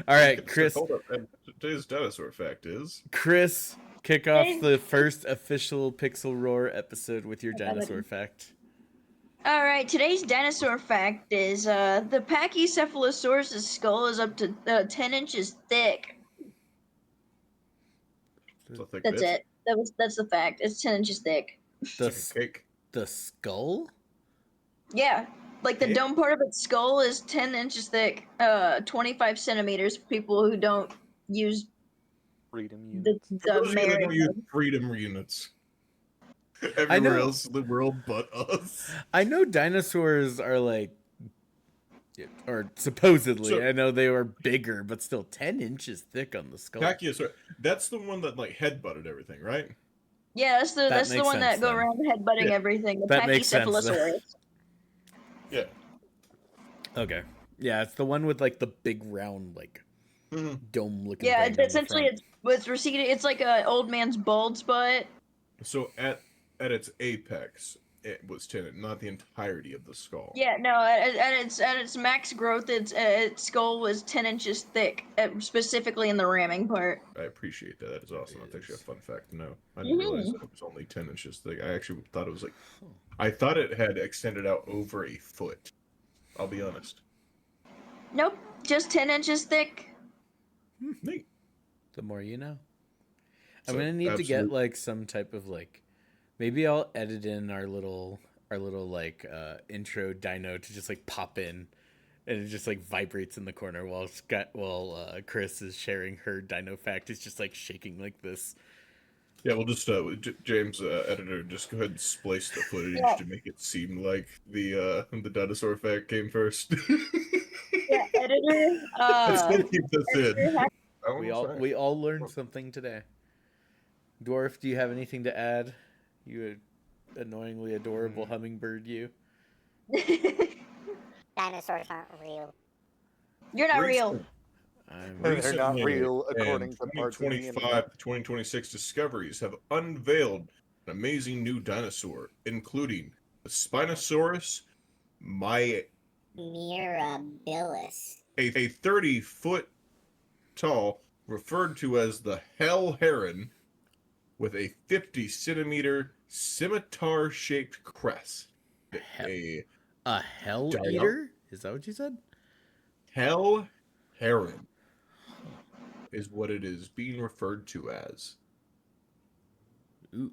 All right, Chris. Hold up. And today's dinosaur fact is Chris, kick off the first official Pixel Roar episode with your dinosaur fact. All right, today's dinosaur fact is the Pachycephalosaurus' skull is up to 10 inches thick. That's it. That's the fact. It's 10 inches thick. like a cake. The skull? Yeah, like the dome part of its skull is 10 inches thick. 25 centimeters. For people who don't use freedom units. The those of you that don't use freedom units. Everywhere else in the world but us. I know dinosaurs are like, or supposedly, so, I know they were bigger, but still 10 inches thick on the skull. Pachyosaurus, that's the one that like headbutted everything, right? Yeah, that's the one that go around headbutting everything. The Pachycephalosaurus. Yeah. Okay. Yeah, it's the one with like the big round like dome looking. Yeah, essentially it's receding. It's like an old man's bald spot. So at its apex, it was 10, not the entirety of the skull. Yeah, no. At its max growth, its skull was 10 inches thick, specifically in the ramming part. I appreciate that. That is awesome. That's actually a fun fact to know. I didn't realize it was only 10 inches thick. I actually thought it was like, I thought it had extended out over a foot. I'll be honest. Nope, just 10 inches thick. Neat. The more you know. I'm gonna need to get like some type of like. Maybe I'll edit in our little like intro dino to just like pop in, and it just like vibrates in the corner while Chris is sharing her dino fact. It's just like shaking like this. Yeah, we'll just James, editor, just go ahead and splice the footage to make it seem like the dinosaur fact came first. Yeah, editor. Let's keep this in. We all learned something today. Dwarf, do you have anything to add? You annoyingly adorable hummingbird, you. Dinosaurs aren't real. You're not real. They're not real, according to 2025 to 2026 discoveries have unveiled an amazing new dinosaur, including the Spinosaurus mirabilis, a 30-foot tall, referred to as the hell heron, with a 50-centimeter scimitar-shaped crest. A hell eater? Is that what you said? Hell heron is what it is being referred to as. Ooh.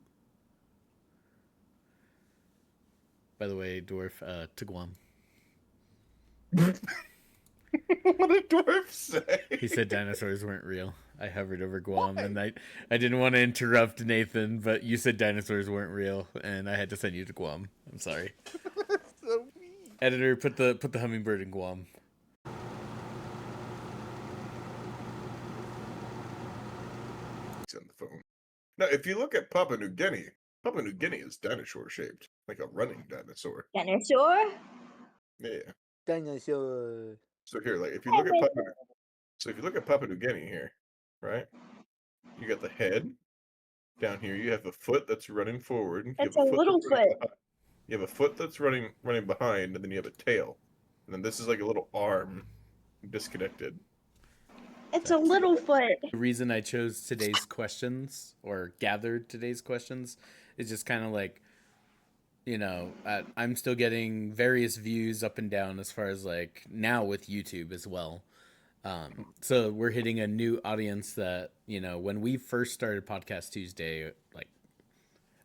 By the way, Dwarf, to Guam. What did Dwarf say? He said dinosaurs weren't real. I hovered over Guam, and I didn't want to interrupt Nathan, but you said dinosaurs weren't real, and I had to send you to Guam. I'm sorry. So mean. Editor, put the hummingbird in Guam. He's on the phone. Now, if you look at Papua New Guinea is dinosaur shaped, like a running dinosaur. Dinosaur? Yeah. Dinosaur. So here, like if you look at Papua New Guinea here, right? You got the head. Down here, you have a foot that's running forward. It's a little foot. You have a foot that's running behind, and then you have a tail. And then this is like a little arm disconnected. It's a little foot. The reason I chose today's questions, or gathered today's questions, is just kind of like, you know, I'm still getting various views up and down as far as like now with YouTube as well. So we're hitting a new audience that, you know, when we first started Podcast Tuesday, like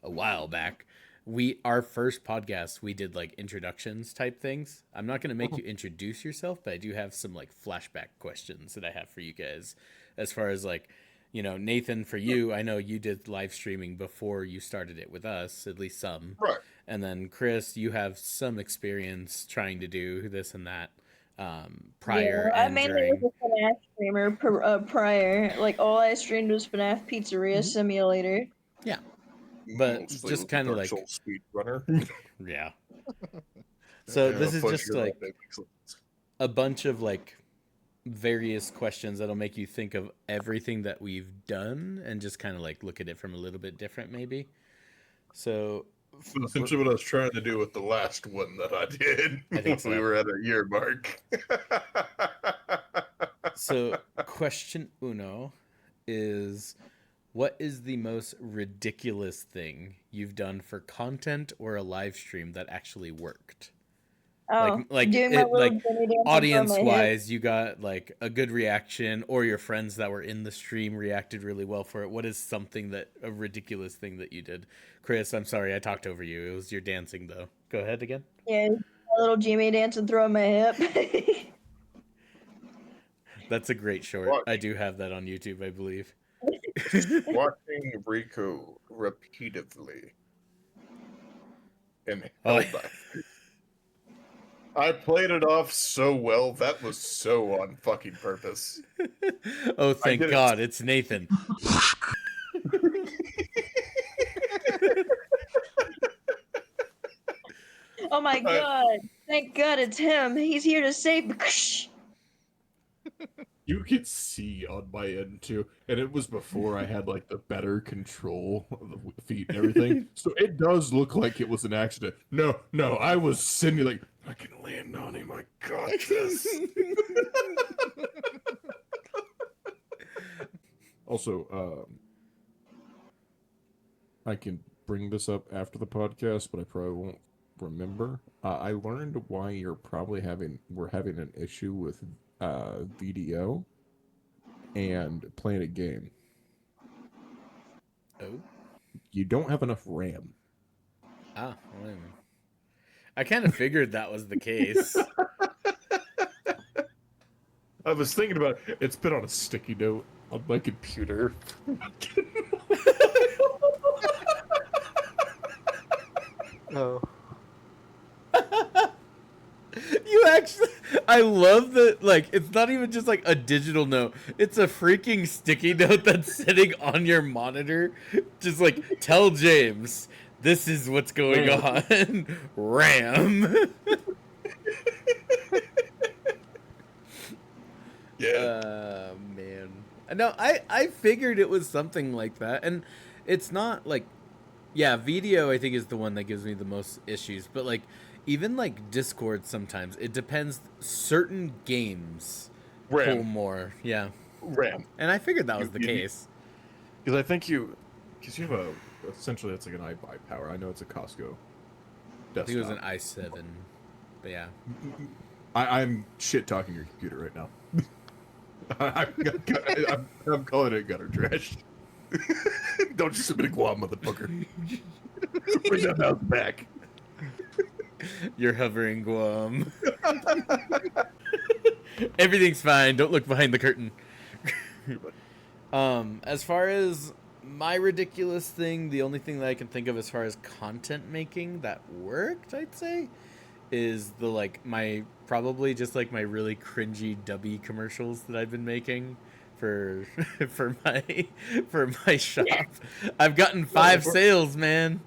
a while back, our first podcast, we did like introductions type things. I'm not going to make you introduce yourself, but I do have some like flashback questions that I have for you guys as far as like, you know, Nathan, for you, I know you did live streaming before you started it with us, at least some. Right. And then Chris, you have some experience trying to do this and that prior. Yeah, I and mainly was a FNAF streamer prior. Like all I streamed was FNAF Pizzeria Simulator. Yeah. But Mostly just kind of like speed runner. Yeah. So this is just like a bunch of like various questions that'll make you think of everything that we've done and just kind of like look at it from a little bit different maybe. So So essentially what I was trying to do with the last one that I did. I think so. We were at a year mark. So, question uno is, what is the most ridiculous thing you've done for content or a live stream that actually worked? Oh, like doing my it, little like Jimmy dance audience on my hip. wise, you got like a good reaction, or your friends that were in the stream reacted really well for it. What is something that a ridiculous thing that you did? Chris, I'm sorry I talked over you. It was your dancing though. Go ahead again. Yeah, my little Jimmy dance and throwing my hip. That's a great short. What? I do have that on YouTube, I believe. Watching Rico repeatedly and Oh. held back. I played it off so well. That was so on fucking purpose. Oh, thank did it. God, it's Nathan. Oh my god! Thank God it's him. He's here to save. You could see on my end too, and it was before I had like the better control of the feet and everything. So it does look like it was an accident. No, I was simulating. I can land on him. I got this. Also, I can bring this up after the podcast, but I probably won't remember. I learned why we're having an issue with VDO and playing a game. Oh. You don't have enough RAM. Ah, well, I kind of figured that was the case. I was thinking about it. It's been on a sticky note on my computer. Oh. You actually, I love that. Like, it's not even just like a digital note; it's a freaking sticky note that's sitting on your monitor. Just like, tell James, this is what's going on. RAM. Yeah. Man. No, I figured it was something like that, and it's not like, yeah, video I think is the one that gives me the most issues, but like even like Discord sometimes it depends. Certain games pull RAM. more, yeah, RAM. and I figured that was the You- case. Because I think because you have essentially it's like an iBuy power. I know it's a Costco I think it was an desktop. i7, but yeah. I'm shit talking your computer right now. I'm calling it gutter trash. Don't you submit a Guam, motherfucker. Bring that mouse back. You're hovering Guam. Everything's fine. Don't look behind the curtain. As far as my ridiculous thing, the only thing that I can think of as far as content making that worked, I'd say, is the probably just like my really cringy dubby commercials that I've been making for for my shop. I've gotten 5 sales, man.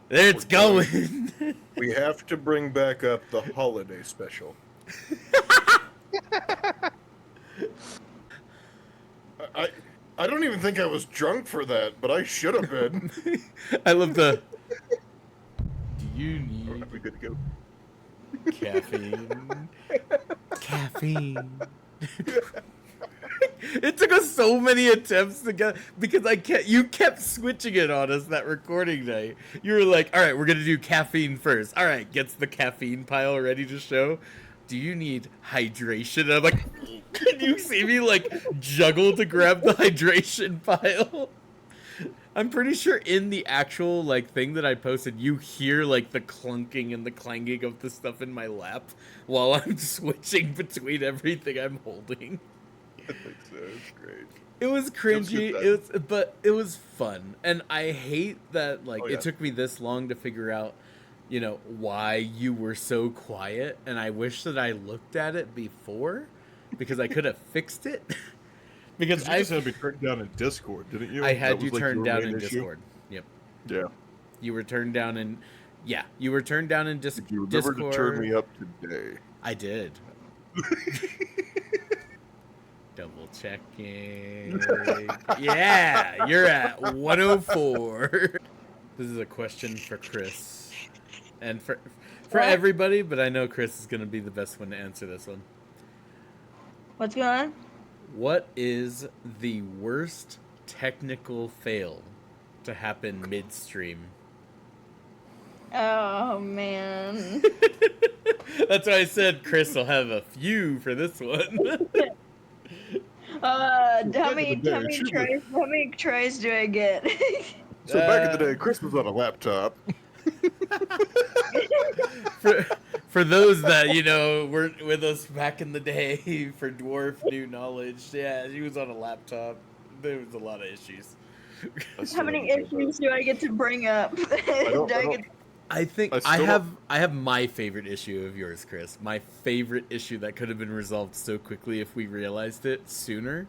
There it's going. We have to bring back up the holiday special. I don't even think I was drunk for that, but I should have been. I love the. Do you need Are we good to go? caffeine? Caffeine. It took us so many attempts to get, because you kept switching it on us that recording night. You were like, all right, we're gonna do caffeine first. All right, gets the caffeine pile ready to show. Do you need hydration? And I'm like, can you see me like juggle to grab the hydration pile? I'm pretty sure in the actual like thing that I posted, you hear like the clunking and the clanging of the stuff in my lap while I'm switching between everything I'm holding. I think so. It's great. It was cringy. But it was fun, and I hate that like Oh, yeah. it took me this long to figure out, why you were so quiet, and I wish that I looked at it before, because I could have fixed it. Because You just had me turned down in Discord, didn't you? I had That you was, like, turned your down main in issue? Discord. Yep, Yeah. you were turned down in. Yeah, you were turned down in If you remember Discord. to turn me up today. I did. Double checking. Yeah, you're at 104. This is a question for Chris, and for What? everybody, but I know Chris is gonna be the best one to answer this one. What's going on? What is the worst technical fail to happen midstream? Oh man. That's why I said Chris will have a few for this one. How Back many in the day, how many tries do I get? So back in the day, Chris was on a laptop. for those that weren't with us back in the day, for dwarf new knowledge, yeah, he was on a laptop. There was a lot of issues. How many issues do I get to bring up? I think I I still have my favorite issue of yours, Chris. My favorite issue that could have been resolved so quickly if we realized it sooner.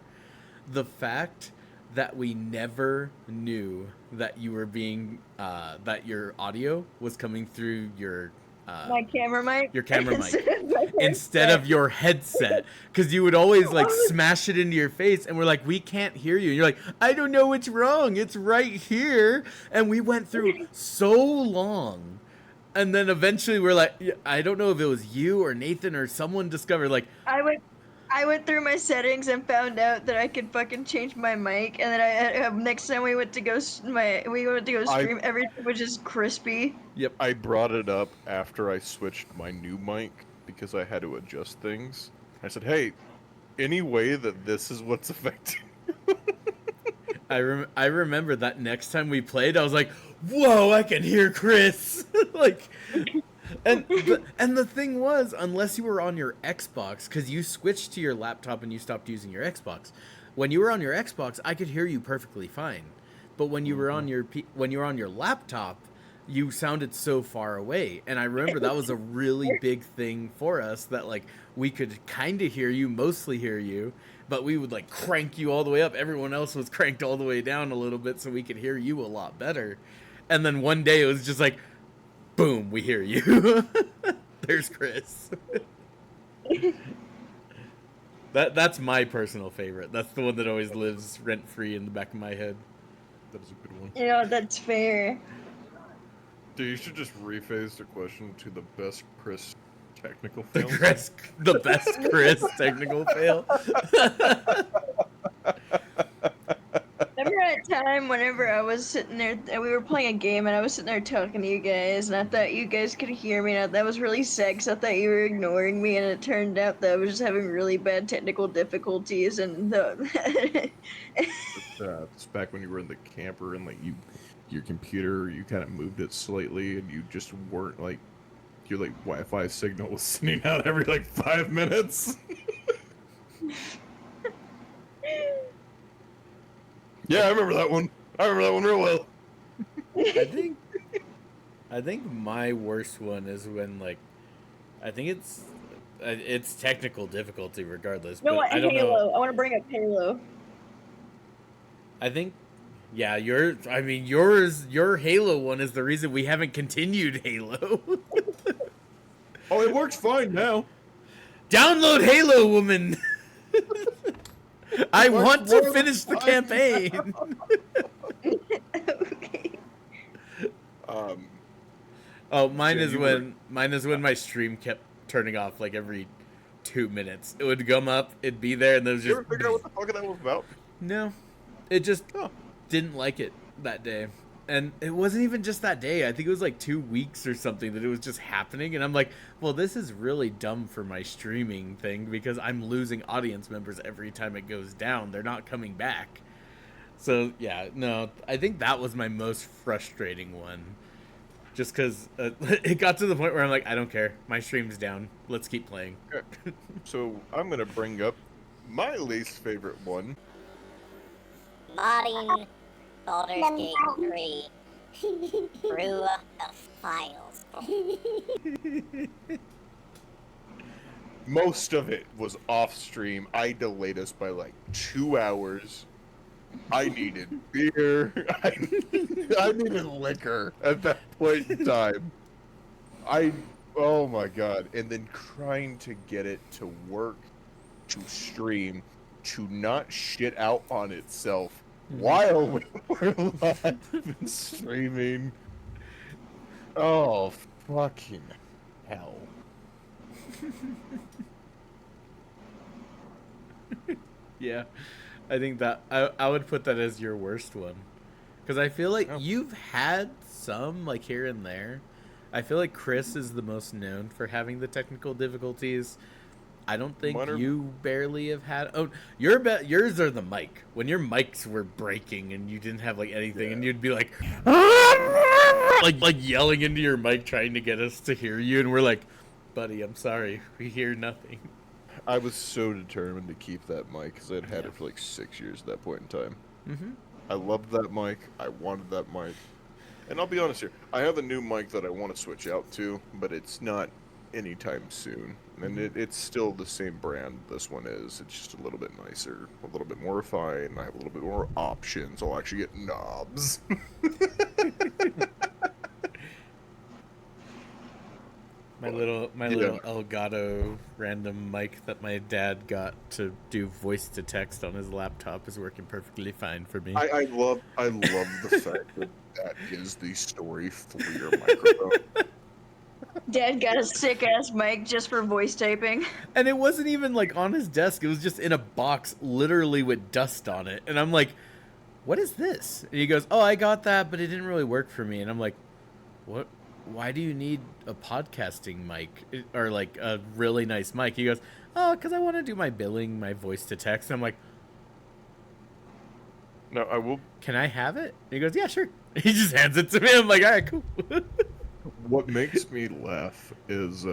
The fact that we never knew that you were being that your audio was coming through your My camera mic. your camera mic Instead instead of your headset, because you would always like smash it into your face, and we're like, we can't hear you, and you're like, I don't know what's wrong, it's right here. And we went through so long, and then eventually we're like, I don't know if it was you or Nathan or someone discovered, like, I went through my settings and found out that I could fucking change my mic, and then next time we went to go stream, everything was just crispy. yep, I brought it up after I switched my new mic because I had to adjust things. I said, "Hey, any way that this is what's affecting?" I remember that next time we played, I was like, whoa, I can hear Chris. Like, and the thing was, unless you were on your Xbox, because you switched to your laptop and you stopped using your Xbox. When you were on your Xbox, I could hear you perfectly fine. But when you were on your laptop, you sounded so far away. And I remember that was a really big thing for us, that like we could kind of hear you, mostly hear you, but we would like crank you all the way up. Everyone else was cranked all the way down a little bit so we could hear you a lot better. And then one day it was just like, boom, we hear you. There's Chris. That's my personal favorite. That's the one that always lives rent-free in the back of my head. That is a good one. You know, that's fair. Dude, you should just rephrase the question to the best Chris technical The fails. the best Chris technical fail. Remember that time whenever I was sitting there, and we were playing a game, and I was sitting there talking to you guys, and I thought you guys could hear me, and that was really sad, 'cause I thought you were ignoring me, and it turned out that I was just having really bad technical difficulties, and It's back when you were in the camper and like your computer, you kind of moved it slightly, and you just weren't like your like Wi-Fi signal was sending out every like 5 minutes. Yeah, I remember that one. I remember that one real well. I think my worst one is when like, I think it's technical difficulty regardless. no, But I don't Halo. know. I want to bring up Halo. I think, yeah, your Halo one is the reason we haven't continued Halo. Oh, it works fine now. Download Halo, woman. I works want to more than finish the fine. campaign. Okay. Oh, mine Yeah, is you when my stream kept turning off like every 2 minutes. It would come up, it'd be there, and then it was You ever just figure out what the fuck that was about? no. It just Oh. didn't like it that day. And it wasn't even just that day. I think it was like 2 weeks or something that it was just happening. And I'm like, well, this is really dumb for my streaming thing because I'm losing audience members every time it goes down. They're not coming back. So, yeah, no, I think that was my most frustrating one. Just because it got to the point where I'm like, I don't care. My stream's down. Let's keep playing. So I'm gonna bring up my least favorite one. Modding Baldur's Gate 3 through the files. Most of it was off stream. I delayed us by like 2 hours. I needed beer. I needed liquor at that point in time. Oh my god. And then trying to get it to work, to stream, to not shit out on itself while we were live and streaming. Oh, fucking hell. Yeah, I think that I would put that as your worst one, because I feel like Oh. you've had some like here and there. I feel like Chris is the most known for having the technical difficulties. I don't think Mine are- you barely have had. Oh, yours are the mic. When your mics were breaking and you didn't have like anything, and you'd be like yelling into your mic trying to get us to hear you, and we're like, buddy, I'm sorry, we hear nothing. I was so determined to keep that mic because I'd had Yeah. it for like 6 years at that point in time. Mm-hmm. I loved that mic. I wanted that mic. And I'll be honest here, I have a new mic that I want to switch out to, but it's not anytime soon. And it's still the same brand this one is. It's just a little bit nicer, a little bit more refined. I have a little bit more options. I'll actually get knobs. My little Elgato random mic that my dad got to do voice to text on his laptop is working perfectly fine for me. I love the fact that that is the story for your microphone. Dad got a sick ass mic just for voice typing. And it wasn't even like on his desk. It was just in a box, literally with dust on it. And I'm like, what is this? And he goes, oh, I got that, but it didn't really work for me. And I'm like, what? Why do you need a podcasting mic or like a really nice mic? He goes, oh, because I want to do my billing, my voice to text. And I'm like, No, I will. can I have it? And he goes, yeah, sure. He just hands it to me. I'm like, all right, cool. What makes me laugh is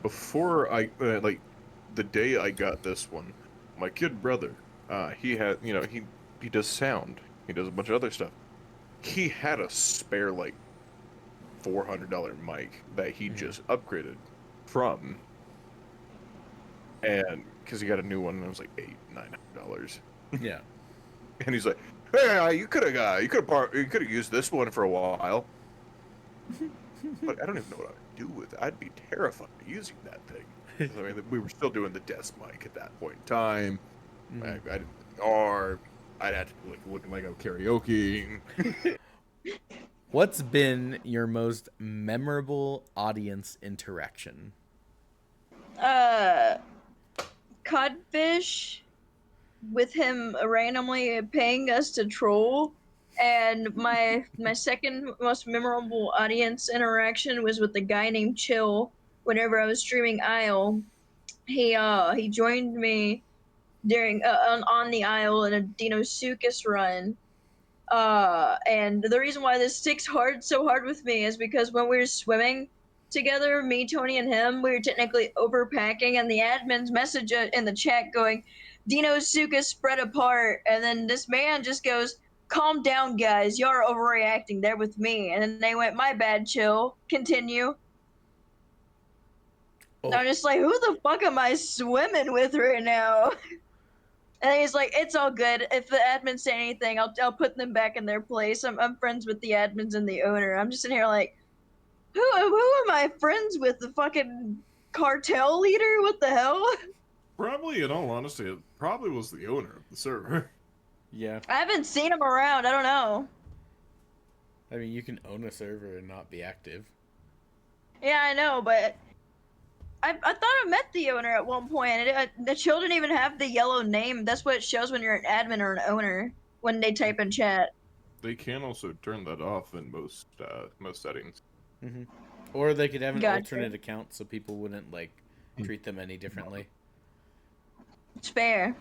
before I like the day I got this one, my kid brother, he had he does sound, he does a bunch of other stuff. He had a spare like $400 mic that he just upgraded from, and because he got a new one, and it was like $800-900. Yeah. And he's like, "Hey, you could have used this one for a while." But I don't even know what I would do with it. I'd be terrified of using that thing. I mean, we were still doing the desk mic at that point in time. I'd have to be like looking like I'm karaoke. What's been your most memorable audience interaction? Codfish with him randomly paying us to troll. And my second most memorable audience interaction was with a guy named Chill. Whenever I was streaming Isle, he joined me during on the Isle in a Deinosuchus run. And the reason why this sticks so hard with me is because when we were swimming together, me, Tony, and him, we were technically overpacking, and the admins message in the chat going, Deinosuchus spread apart, and then this man just goes, calm down, guys. Y'all are overreacting. They're with me. And then they went, my bad, Chill. Continue. Oh. And I'm just like, who the fuck am I swimming with right now? And he's like, it's all good. If the admins say anything, I'll put them back in their place. I'm friends with the admins and the owner. I'm just in here like, who am I friends with? The fucking cartel leader? What the hell? Probably, in all honesty, it probably was the owner of the server. Yeah. I haven't seen him around. I don't know. I mean, you can own a server and not be active. Yeah, I know, but I thought I met the owner at one point. And the Chill didn't even have the yellow name. That's what it shows when you're an admin or an owner when they type in chat. They can also turn that off in most settings. Mm-hmm. Or they could have an Gotcha. alternate account so people wouldn't like treat them any differently. It's fair.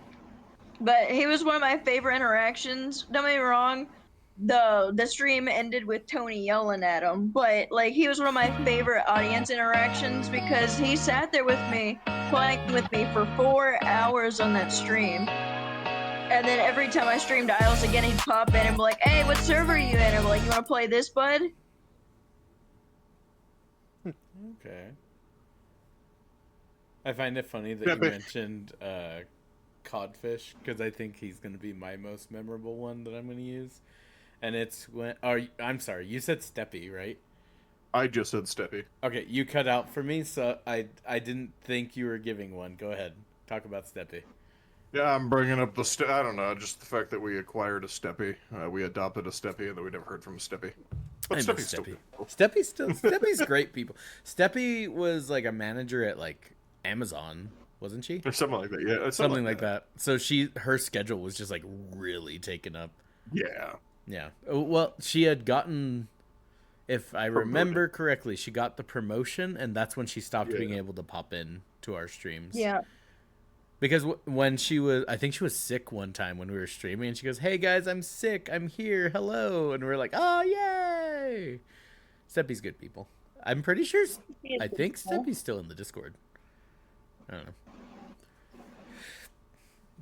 But he was one of my favorite interactions. Don't get me wrong, the stream ended with Tony yelling at him, but like he was one of my favorite audience interactions because he sat there with me, playing with me for 4 hours on that stream. And then every time I streamed Isles again, he'd pop in and be like, hey, what server are you in? I'm like, you wanna play this, bud? Okay. I find it funny that you mentioned Codfish because I think he's going to be my most memorable one that I'm going to use. And it's when... I'm sorry, you said Steppy, right? I just said Steppy. Okay, you cut out for me, so I didn't think you were giving one. Go ahead. Talk about Steppy. Yeah, I'm bringing up the I don't know, just the fact that we acquired a Steppy. We adopted a Steppy, and then we never heard from a Steppy. But I miss Steppy's still Steppy. good. Steppy's great people. Steppy was like a manager at like Amazon, wasn't she? Or something like that. Yeah, it's Something like that. So her schedule was just like really taken up. Yeah. Yeah. Well, she had gotten, if I remember correctly, she got the promotion, and that's when she stopped being able to pop in to our streams. Yeah. Because when she was, I think she was sick one time when we were streaming, and she goes, "Hey guys, I'm sick. I'm here. Hello." And we're like, "Oh, yay!" Steppy's good people. I'm pretty sure. I think Steppy's still in the Discord. I don't know.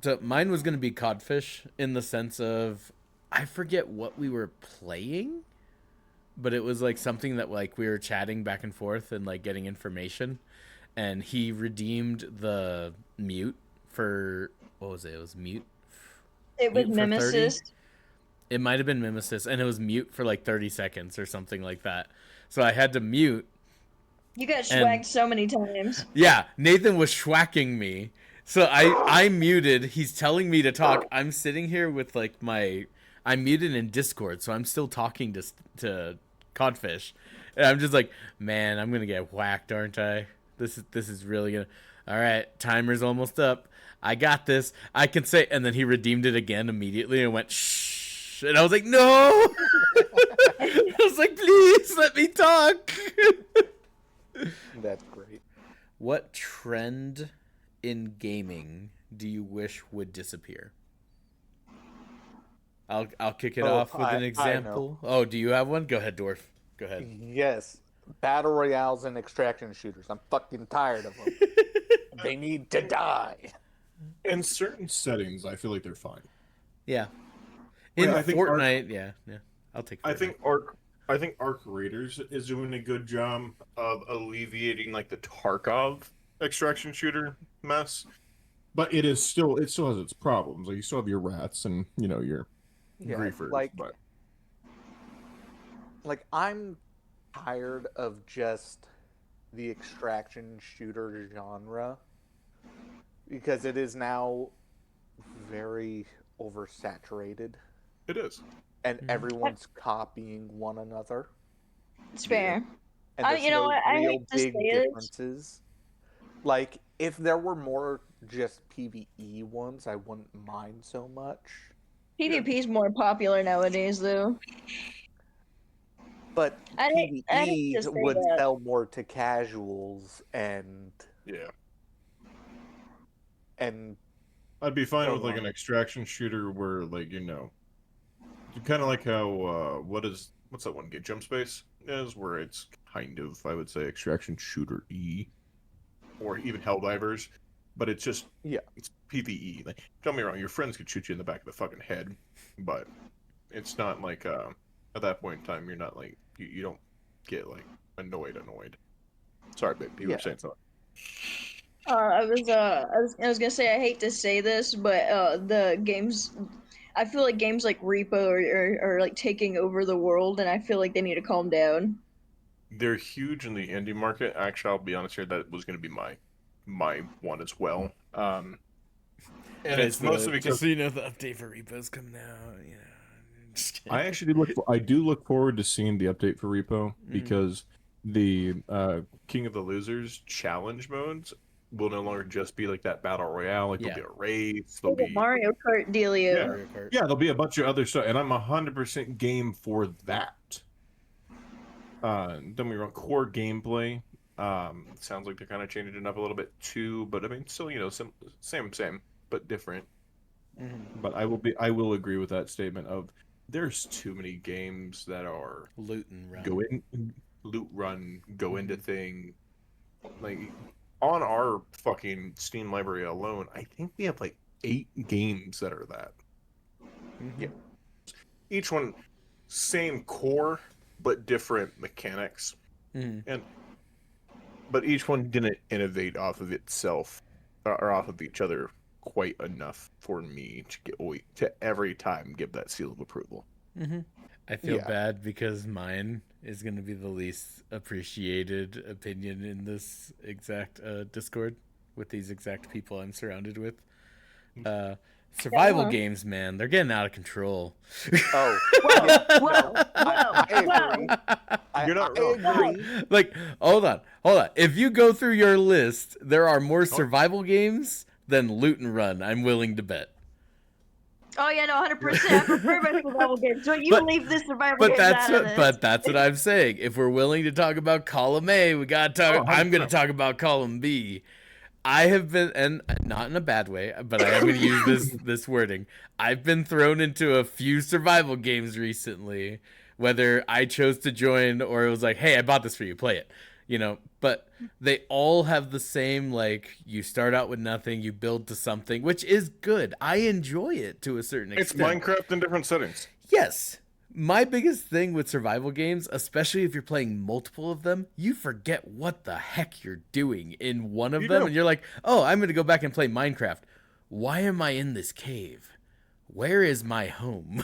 So mine was going to be Codfish in the sense of, I forget what we were playing, but it was like something that like we were chatting back and forth and like getting information, and he redeemed the mute for, what was it? It was mute. It was Mute for 30? Mimesis. It might have been Mimesis, and it was mute for like 30 seconds or something like that. So I had to mute. You got And- swagged so many times. Yeah, Nathan was schwacking me. So I muted. He's telling me to talk. I'm sitting here with like I'm muted in Discord, so I'm still talking to Codfish. And I'm just like, man, I'm gonna get whacked, aren't I? This is really gonna. All right, timer's almost up. I got this. I can say. And then he redeemed it again immediately and went shh. And I was like, no. I was like, please let me talk. That's great. What trend in gaming do you wish would disappear? I'll kick it off with an I example. Oh, do you have one? Go ahead, Dwarf. Go ahead. Yes, battle royales and extraction shooters. I'm fucking tired of them. They need to die. In certain settings, I feel like they're fine. Yeah. In Well, I think Fortnite, yeah. I'll take Fortnite. I think Arc Raiders is doing a good job of alleviating like the Tarkov extraction shooter mess. But it still has its problems. Like you still have your rats and your griefers. Like I'm tired of just the extraction shooter genre because it is now very oversaturated It is. and everyone's copying one another. It's fair. And there's You know no what? I real hate to big say this. differences. Like if there were more just PvE ones, I wouldn't mind so much. PvP is more popular nowadays, though. But I hate to PvE say would that. sell more to casuals and Yeah. I'd be fine Oh, with like wow. an extraction shooter where kind of like how what's that one get Jump Space is, where it's kind of, I would say, extraction shooter or even Helldivers, but it's just it's PvE. Like, don't get me wrong, your friends could shoot you in the back of the fucking head, but it's not like at that point in time you're not like you don't get like annoyed. Sorry, babe, you were saying something. I was gonna say I hate to say this, but the games, I feel like games like Repo are like taking over the world, and I feel like they need to calm down. They're huge in the indie market. Actually, I'll be honest here, that was going to be my one as well. And it's mostly because just so you know, the update for Repo's coming out. Yeah, just kidding. I actually do look forward to seeing the update for Repo because the King of the Losers challenge modes will no longer just be like that battle royale. Like there'll be a race, there'll be Mario Kart dealio. Mario Kart. there'll be a bunch of other stuff, and I'm 100% game for that. don't get me wrong, core gameplay. Sounds like they're kind of changing it up a little bit too, but I mean, still, same, but different. But I will agree with that statement of There's too many games that are Loot and run. loot run, go into thing. Like on our fucking Steam library alone, I think we have like 8 games that are that. Yeah. Each one same core but different mechanics. But each one didn't innovate off of itself or off of each other quite enough for me to every time give that seal of approval. I feel bad because mine is going to be the least appreciated opinion in this exact Discord with these exact people I'm surrounded with. Survival Yeah. games, man, they're getting out of control. Oh, Whoa, yeah, whoa, no, I whoa. agree. You're not I wrong. agree. Like, hold on. If you go through your list, there are more Oh. survival games than Loot and Run. I'm willing to bet. Oh yeah, no, 100%. I prefer my survival games. So you But- leave the survival But games that's out of this. but that's what I'm saying. If we're willing to talk about column A, we gotta talk. Oh, I'm gonna 100%. talk about column B. I have been, and not in a bad way, but I am going to use this wording. I've been thrown into a few survival games recently, whether I chose to join or it was like, hey, I bought this for you, play it. You know, but they all have the same, like, you start out with nothing, you build to something, which is good. I enjoy it to a certain It's extent. Minecraft in different settings. Yes. My biggest thing with survival games, especially if you're playing multiple of them, you forget what the heck you're doing in one of You them. do. And you're like, oh, I'm going to go back and play Minecraft. Why am I in this cave? Where is my home?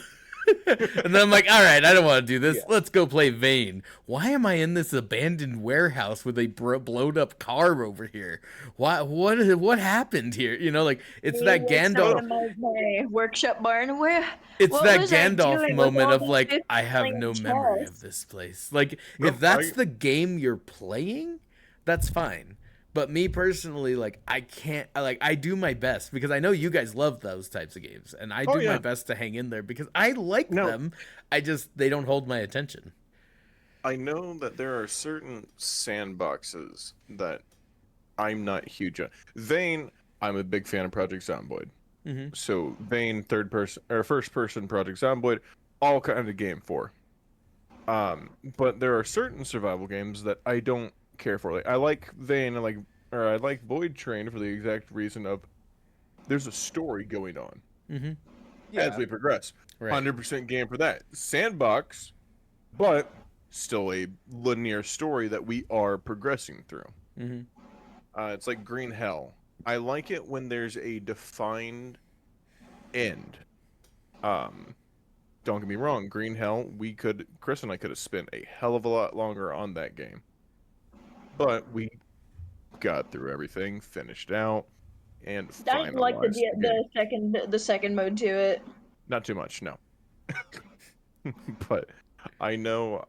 And then I'm like, all right, I don't want to do this. Yeah. Let's go play Vane. Why am I in this abandoned warehouse with a blown up car over here? What happened here? You know, like it's that Gandalf. My workshop barn. Where? It's What that was I Gandalf doing with moment all of these like, big I have flying no memory chests? of this place. Like, No, if that's I- the game you're playing, that's fine. But me personally, like, I can't, I do my best because I know you guys love those types of games. And I Oh, do my yeah. best to hang in there because I like No. them. They don't hold my attention. I know that there are certain sandboxes that I'm not huge on. Vane, I'm a big fan of Project Zomboid. Mhm. So Vane, third person or first person Project Zomboid, all kind of game for. But there are certain survival games that I don't care for. Like I like Vane, I like Void Train for the exact reason of there's a story going on Mm-hmm. as we progress. Right. 100% game for that. Sandbox, but still a linear story that we are progressing through. Mm-hmm. It's like Green Hell. I like it when there's a defined end. Don't get me wrong, Green Hell, Chris and I could have spent a hell of a lot longer on that game. But we got through everything, finished out, and I didn't like finalized the game. the second mode to it. Not too much, no. But I know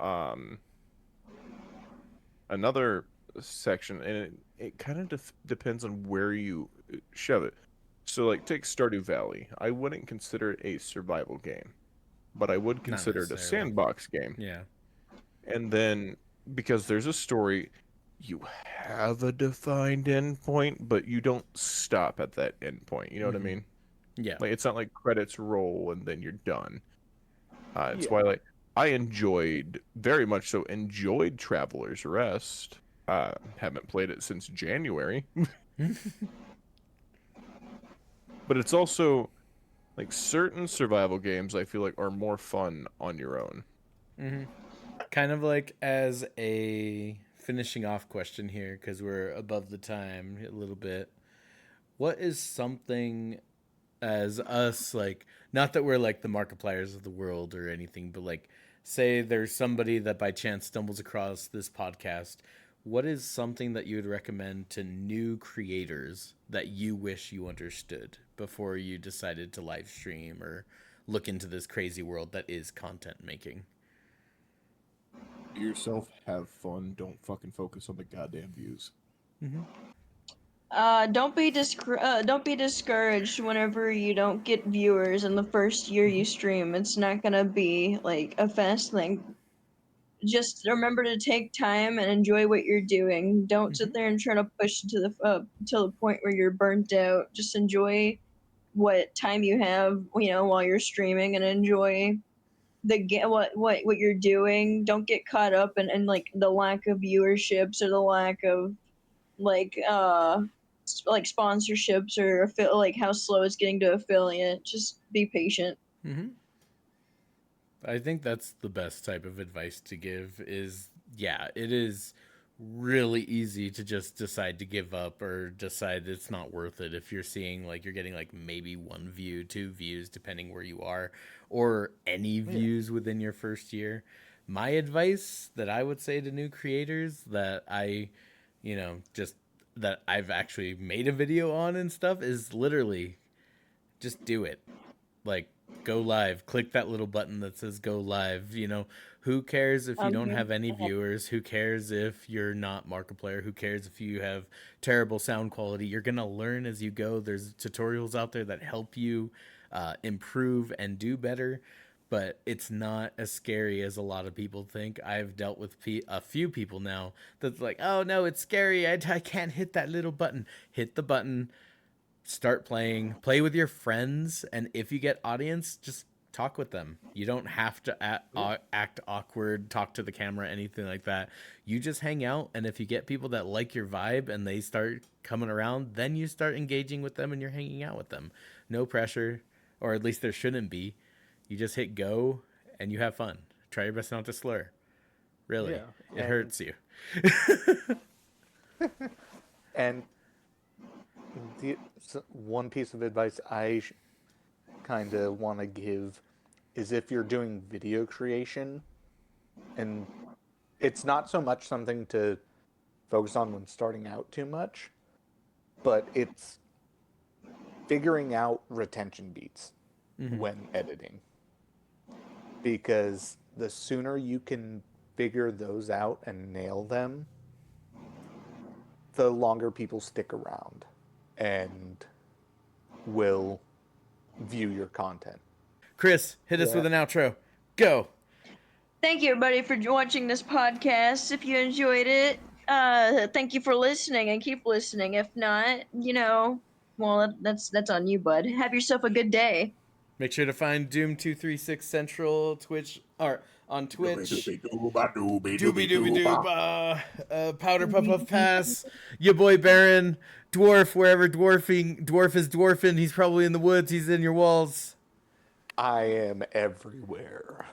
another section, and it kind of depends on where you shove it. So, like, take Stardew Valley. I wouldn't consider it a survival game, but I would consider it a necessarily. sandbox game. Yeah. And then, because there's a story, you have a defined endpoint, but you don't stop at that endpoint. You know what I Mhm. mean? Yeah. Like it's not like credits roll and then you're done. It's Yeah. why I very much so enjoyed Traveler's Rest. Haven't played it since January. But it's also like certain survival games I feel like are more fun on your own. Mm-hmm. Kind of like as a finishing off question here, because we're above the time a little bit. What is something as us, like, not that we're like the Markipliers of the world or anything, but like, say there's somebody that by chance stumbles across this podcast. What is something that you would recommend to new creators that you wish you understood before you decided to live stream or look into this crazy world that is content making? Be yourself, have fun, don't fucking focus on the goddamn views. Don't be discouraged whenever you don't get viewers in the first year you stream. It's not gonna be like a fast thing. Just remember to take time and enjoy what you're doing. Don't sit there and try to push to the till the point where you're burnt out. Just enjoy what time you have, while you're streaming, and enjoy what you're doing. Don't get caught up in like the lack of viewerships or the lack of like sponsorships or like how slow it's getting to affiliate. Just be patient. Mm-hmm. I think that's the best type of advice to give is, yeah, it is really easy to just decide to give up or decide it's not worth it if you're seeing like you're getting like maybe 1 view, 2 views, depending where you are, or any views within your first year. My advice that I would say to new creators that that I've actually made a video on and stuff is literally just do it. Like, go live. Click that little button that says go live. You know, who cares if you don't have any viewers? Who cares if you're not Markiplier? Who cares if you have terrible sound quality? You're going to learn as you go. There's tutorials out there that help you improve and do better, but it's not as scary as a lot of people think. I've dealt with a few people now that's like, oh no, it's scary. I can't hit that little button. Hit the button. Start playing, play with your friends, and if you get audience, just talk with them. You don't have to act awkward, talk to the camera, anything like that. You just hang out, and if you get people that like your vibe and they start coming around, then you start engaging with them and you're hanging out with them. No pressure, or at least there shouldn't be. You just hit go and you have fun. Try your best not to slur. Really, it hurts you. And one piece of advice I kind of want to give is if you're doing video creation, and it's not so much something to focus on when starting out too much, but it's figuring out retention beats when editing. Because the sooner you can figure those out and nail them, the longer people stick around and will view your content. Chris, hit us with an outro. Go. Thank you, everybody, for watching this podcast. If you enjoyed it, thank you for listening, and keep listening. If not, you know, well, that's on you, bud. Have yourself a good day. Make sure to find Doom236 Central Twitch or on Twitch. Doobie doob. Powder Puff Pass. Your boy Baron. Dwarf, wherever Dwarf is dwarfing. He's probably in the woods. He's in your walls. I am everywhere.